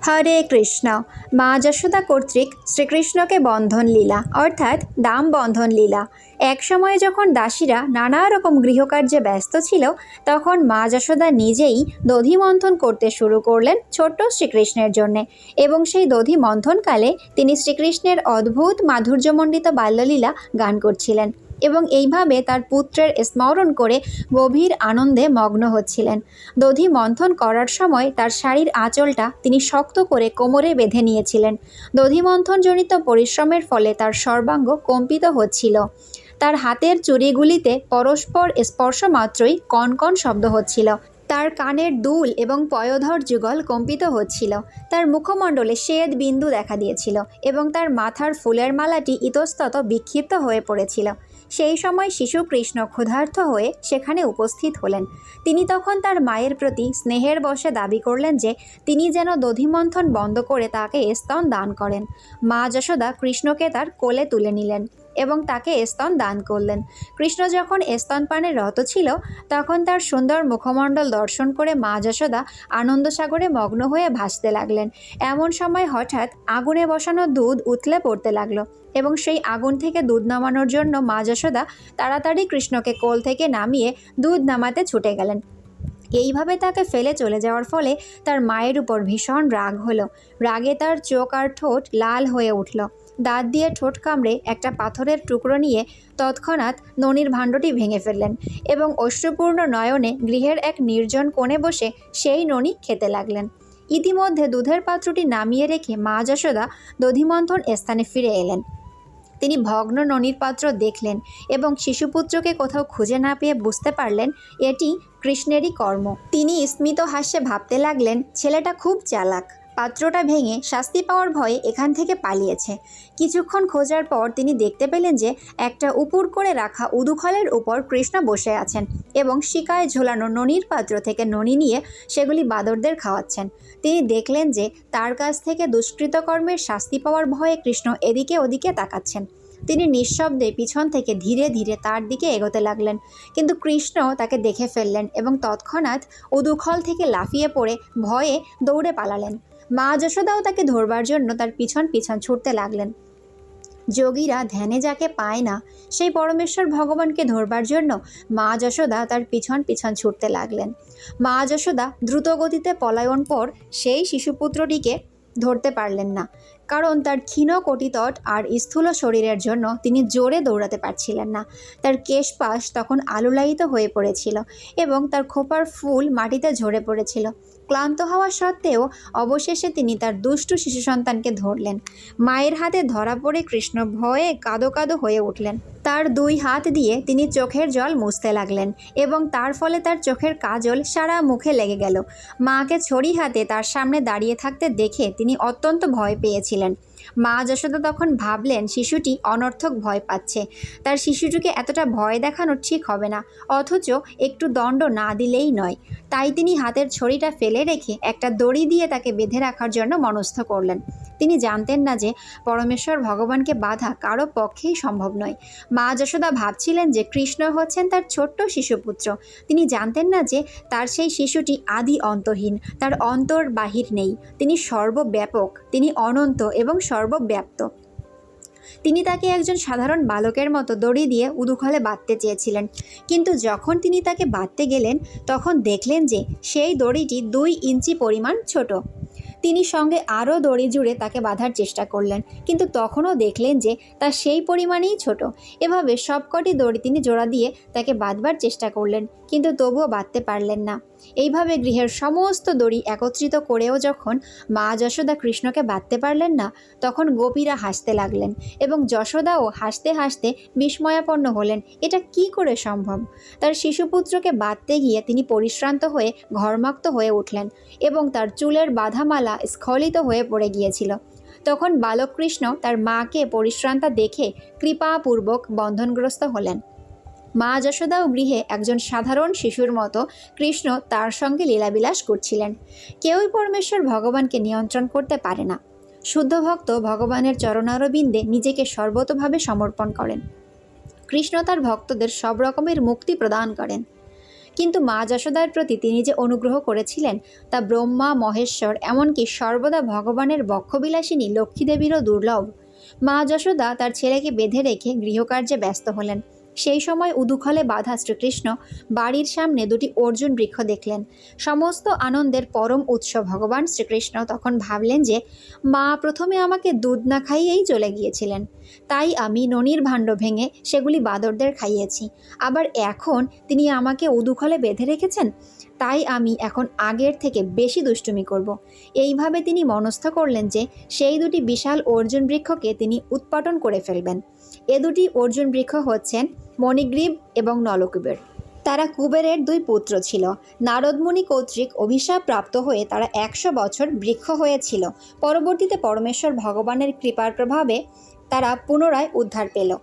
হরে কৃষ্ণ। মা যশোদা কর্তৃক শ্রীকৃষ্ণকে বন্ধন লীলা অর্থাৎ দাম বন্ধন লীলা। এক সময় যখন দাসীরা নানা রকম গৃহকার্যে ব্যস্ত ছিল, তখন মা যশোদা নিজেই দধি মন্থন করতে শুরু করলেন ছোট্ট শ্রীকৃষ্ণের জন্যে। এবং সেই দধি মন্থনকালে তিনি শ্রীকৃষ্ণের অদ্ভুত মাধুর্যমণ্ডিত বাল্যলীলা গান করছিলেন এবং এইভাবে তার পুত্রের স্মরণ করে গভীর আনন্দে মগ্ন হচ্ছিলেন। দধি মন্থন করার সময় তার শাড়ির আঁচলটা তিনি শক্ত করে কোমরে বেঁধে নিয়েছিলেন। দধি মন্থনজনিত পরিশ্রমের ফলে তার সর্বাঙ্গ কম্পিত হচ্ছিল। তার হাতের চুড়িগুলিতে পরস্পর স্পর্শ মাত্রই কনকন শব্দ হচ্ছিল। তার কানের দুল এবং পয়োধর যুগল কম্পিত হচ্ছিল। তার মুখমণ্ডলে শ্বেত বিন্দু দেখা দিয়েছিল এবং তার মাথার ফুলের মালাটি ইতস্তত বিক্ষিপ্ত হয়ে পড়েছিল। সেই সময় শিশু কৃষ্ণ ক্ষুধার্ত হয়ে সেখানে উপস্থিত হলেন। তিনি তখন তার মায়ের প্রতি স্নেহের বশে দাবি করলেন যে তিনি যেন দধিমন্থন বন্ধ করে তাকে স্তন দান করেন। মা যশোদা কৃষ্ণকে তার কোলে তুলে নিলেন এবং তাকে স্তন দান করলেন। কৃষ্ণ যখন স্তনপানে রত ছিল, তখন তার সুন্দর মুখমণ্ডল দর্শন করে মা যশোদা আনন্দসাগরে মগ্ন হয়ে ভাসতে লাগলেন। এমন সময় হঠাৎ আগুনে বসানো দুধ উতলে পড়তে লাগলো এবং সেই আগুন থেকে দুধ নামানোর জন্য মা যশোদা তাড়াতাড়ি কৃষ্ণকে কোল থেকে নামিয়ে দুধ নামাতে ছুটে গেলেন। এইভাবে তাকে ফেলে চলে যাওয়ার ফলে তার মায়ের উপর ভীষণ রাগ হলো। রাগে তার চোখ আর ঠোঁট লাল হয়ে উঠল। দাঁত দিয়ে ঠোঁট কামড়ে একটা পাথরের টুকরো নিয়ে তৎক্ষণাৎ ননির ভাণ্ডটি ভেঙে ফেললেন এবং অশ্রুপূর্ণ নয়নে গৃহের এক নির্জন কোণে বসে সেই ননি খেতে লাগলেন। ইতিমধ্যে দুধের পাত্রটি নামিয়ে রেখে মা যশোদা দধিমন্থন স্থানে ফিরে এলেন। তিনি ভগ্ন ননির পাত্র দেখলেন এবং শিশুপুত্রকে কোথাও খুঁজে না পেয়ে বুঝতে পারলেন এটি কৃষ্ণেরই কর্ম। তিনি স্মিত হাস্যে ভাবতে লাগলেন, ছেলেটা খুব চালাক, পাত্রটা ভেঙে শাস্তি পাওয়ার ভয়ে এখান থেকে পালিয়েছে। কিছুক্ষণ খোঁজার পর তিনি দেখতে পেলেন যে একটা উপুর করে রাখা উদুখলের উপর কৃষ্ণ বসে আছেন এবং শিকায় ঝোলানো ননির পাত্র থেকে ননি নিয়ে সেগুলি বাঁদরদের খাওয়াচ্ছেন। তিনি দেখলেন যে তার কাছ থেকে দুষ্কৃতকর্মের শাস্তি পাওয়ার ভয়ে কৃষ্ণ এদিকে ওদিকে তাকাচ্ছেন। তিনি নিঃশব্দে পিছন থেকে ধীরে ধীরে তার দিকে এগোতে লাগলেন, কিন্তু কৃষ্ণ তাকে দেখে ফেললেন এবং তৎক্ষণাৎ উদুখল থেকে লাফিয়ে পড়ে ভয়ে দৌড়ে পালালেন। মা যশোদাও তাকে ধরবার জন্য তার পিছন পিছন ছুটতে লাগলেন। যোগীরা ধ্যানে যাকে পায় না, সেই পরমেশ্বর ভগবানকে ধরবার জন্য মা যশোদা তার পিছন পিছন ছুটতে লাগলেন। মা যশোদা দ্রুত গতিতে পলায়ন পর সেই শিশুপুত্রটিকে ধরতে পারলেন না, কারণ তার ক্ষীণ কটিতট আর স্থূল শরীরের জন্য তিনি জোরে দৌড়াতে পারছিলেন না। তার কেশপাশ তখন আলুলায়িত হয়ে পড়েছিল এবং তার খোপার ফুল মাটিতে ঝরে পড়েছিল। ক্লান্ত হওয়া সত্ত্বেও অবশেষে তিনি তার দুষ্টু শিশু সন্তানকে ধরলেন। মায়ের হাতে ধরা পড়ে কৃষ্ণ ভয়ে কাঁদো কাঁদো হয়ে উঠলেন। তার দুই হাত দিয়ে তিনি চোখের জল মুছতে লাগলেন এবং তার ফলে তার চোখের কাজল সারা মুখে লেগে গেল। মাকে ছড়ি হাতে তার সামনে দাঁড়িয়ে থাকতে দেখে তিনি অত্যন্ত ভয় পেয়েছিলেন। মা যশোদা তখন ভাবলেন শিশুটি অনর্থক ভয় পাচ্ছে, তার শিশুটিকে এতটা ভয় দেখানো ঠিক হবে না, অথচ একটু দণ্ড না দিলেই নয়। তাই তিনি হাতের ছড়িটা ফেলে রেখে একটা দড়ি দিয়ে তাকে বেঁধে রাখার জন্য মনস্থ করলেন। তিনি জানতেন না যে পরমেশ্বর ভগবানকে বাধা কারো পক্ষেই সম্ভব নয়। মা যশোদা ভাবছিলেন যে কৃষ্ণ হচ্ছেন তার ছোট্ট শিশুপুত্র। তিনি জানতেন না যে তার সেই শিশুটি আদি অন্তহীন, তার অন্তর বাহির নেই। তিনি সর্বব্যাপক, তিনি অনন্ত এবং সর্বব্যাপ্ত। তিনি তাকে একজন সাধারণ বালকের মতো দড়ি দিয়ে উদুখলে বাঁধতে চেয়েছিলেন, কিন্তু যখন তিনি তাকে বাঁধতে গেলেন তখন দেখলেন যে সেই দড়িটি 2 ইঞ্চি পরিমাণ ছোট। তিনি সঙ্গে আরও দড়ি জুড়ে তাকে বাঁধার চেষ্টা করলেন, কিন্তু তখনও দেখলেন যে তা সেই পরিমাণেই ছোট। এভাবে সবকটি দড়ি তিনি জোড়া দিয়ে তাকে বাঁধবার চেষ্টা করলেন, কিন্তু তবুও বাঁধতে পারলেন না। এইভাবে গৃহের সমস্ত দড়ি একত্রিত করেও যখন মা যশোদা কৃষ্ণকে বাঁধতে পারলেন না, তখন গোপীরা হাসতে লাগলেন এবং যশোদাও হাসতে হাসতে বিস্ময়াপন্ন হলেন। এটা কি করে সম্ভব? তার শিশুপুত্রকে বাঁধতে গিয়ে তিনি পরিশ্রান্ত হয়ে ঘর্মাক্ত হয়ে উঠলেন এবং তার চুলের বাঁধামালা স্খলিত হয়ে পড়ে গিয়েছিল। তখন বালক কৃষ্ণ তার মাকে পরিশ্রান্তা দেখে কৃপাপূর্বক বন্ধনগ্রস্ত হলেন। মা যশোদাও গৃহে একজন সাধারণ শিশুর মতো কৃষ্ণ তার সঙ্গে লীলাবিলাস করছিলেন। কেউই পরমেশ্বর ভগবানকে নিয়ন্ত্রণ করতে পারে না। শুদ্ধ ভক্ত ভগবানের চরণারবিন্দে নিজেকে সর্বতোভাবে সমর্পণ করেন। কৃষ্ণ তার ভক্তদের সব রকমের মুক্তি প্রদান করেন। কিন্তু মা যশোদার প্রতি তিনি যে অনুগ্রহ করেছিলেন তা ব্রহ্মা, মহেশ্বর, এমনকি সর্বদা ভগবানের বক্ষবিলাসিনী লক্ষ্মীদেবীরও দুর্লভ। মা যশোদা তার ছেলেকে বেঁধে রেখে গৃহকার্যে ব্যস্ত হলেন। সেই সময় উদুখলে বাঁধা শ্রীকৃষ্ণ বাড়ির সামনে দুটি অর্জুন বৃক্ষ দেখলেন। সমস্ত আনন্দের পরম উৎস ভগবান শ্রীকৃষ্ণ তখন ভাবলেন যে মা প্রথমে আমাকে দুধ না খাইয়েই চলে গিয়েছিলেন, তাই আমি ননির ভাণ্ড ভেঙে সেগুলি বাঁদরদের খাইয়েছি। আবার এখন তিনি আমাকে উদুখলে বেঁধে রেখেছেন, তাই আমি এখন আগের থেকে বেশি দুষ্টুমি করব। এইভাবে তিনি মনস্থ করলেন যে সেই দুটি বিশাল অর্জুন বৃক্ষকে তিনি উৎপাটন করে ফেলবেন। এ দুটি অর্জুন বৃক্ষ হচ্ছেন মণিগ্রীব এবং নলকুবের। তারা কুবেরের দুই পুত্র ছিল। নারদমুনি কর্তৃক অভিশাপ প্রাপ্ত হয়ে তারা 100 বছর বৃক্ষ হয়েছিল। পরবর্তীতে পরমেশ্বর ভগবানের কৃপার প্রভাবে তারা পুনরায় উদ্ধার পেল।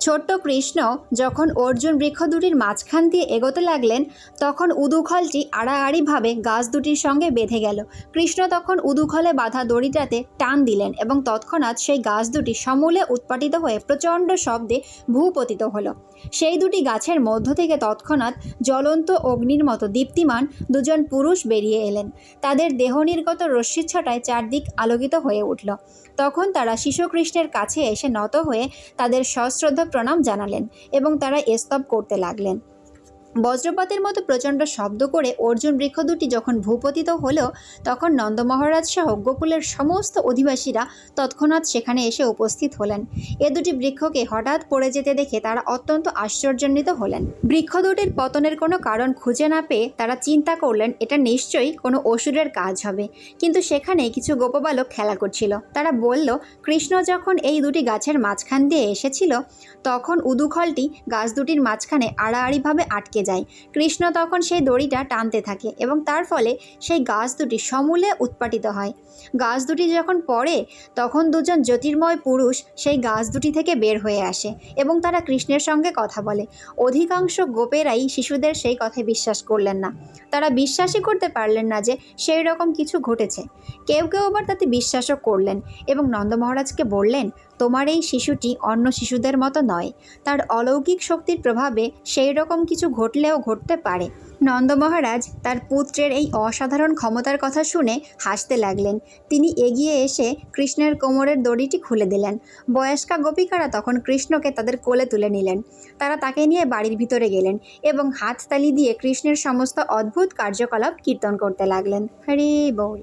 ছোট্ট কৃষ্ণ যখন অর্জুন বৃক্ষ দুটির মাঝখান দিয়ে এগোতে লাগলেন, তখন উদুখলটি আড়াআড়িভাবে গাছ দুটির সঙ্গে বেঁধে গেল। কৃষ্ণ তখন উদুখলে বাঁধা দড়িটাতে টান দিলেন এবং তৎক্ষণাৎ সেই গাছ দুটি সমূলে উৎপাটিত হয়ে প্রচণ্ড শব্দে ভূপতিত হলো। সেই দুটি গাছের মধ্য থেকে তৎক্ষণাৎ জ্বলন্ত অগ্নির মতো দীপ্তিমান দুজন পুরুষ বেরিয়ে এলেন। তাদের দেহ নির্গত রশ্মিচ্ছটায় চারদিক আলোকিত হয়ে উঠল। তখন তারা শিশুকৃষ্ণের কাছে এসে নত হয়ে তাদের সশ্রদ্ধ প্রণাম জানালেন এবং তারা স্তব করতে লাগলেন। বজ্রপাতের মতো প্রচণ্ড শব্দ করে অর্জুন বৃক্ষ দুটি যখন ভূপতিত হলো, তখন নন্দ মহারাজ সহ গোকুলের সমস্ত অধিবাসীরা তৎক্ষণাৎ সেখানে এসে উপস্থিত হলেন। এ দুটি বৃক্ষকে হঠাৎ পড়ে যেতে দেখে তারা অত্যন্ত আশ্চর্যান্বিত হলেন। বৃক্ষ দুটির পতনের কোনো কারণ খুঁজে না পেয়ে তারা চিন্তা করলেন এটা নিশ্চয়ই কোনো অসুরের কাজ হবে। কিন্তু সেখানে কিছু গোপবালক খেলা করছিল। তারা বলল, কৃষ্ণ যখন এই দুটি গাছের মাঝখান দিয়ে এসেছিল, তখন উদুখলটি গাছ দুটির মাঝখানে আড়াআড়িভাবে আটকে যায়। কৃষ্ণ তখন সেই দড়িটা টানতে থাকে এবং তার ফলে সেই গাছ দুটি সমূলে উৎপাটিত হয়। গাছ দুটি যখন পড়ে, তখন দুজন জ্যোতির্ময় পুরুষ সেই গাছ দুটি থেকে বের হয়ে আসে এবং তারা কৃষ্ণের সঙ্গে কথা বলে। অধিকাংশ গোপেরাই শিশুদের সেই কথায় বিশ্বাস করলেন না। তারা বিশ্বাসই করতে পারলেন না যে সেই রকম কিছু ঘটেছে। কেউ কেউ আবার তাতে বিশ্বাসও করলেন এবং নন্দ মহারাজকে বললেন, তোমার এই শিশুটি অন্য শিশুদের মতো নয়, তার অলৌকিক শক্তির প্রভাবে সেই রকম কিছু ঘটলেও ঘটতে পারে। নন্দ মহারাজ তার পুত্রের এই অসাধারণ ক্ষমতার কথা শুনে হাসতে লাগলেন। তিনি এগিয়ে এসে কৃষ্ণের কোমরের দড়িটি খুলে দিলেন। বয়স্কা গোপিকারা তখন কৃষ্ণকে তাদের কোলে তুলে নিলেন। তারা তাকে নিয়ে বাড়ির ভিতরে গেলেন এবং হাততালি দিয়ে কৃষ্ণের সমস্ত অদ্ভুত কার্যকলাপ কীর্তন করতে লাগলেন। হরি বল।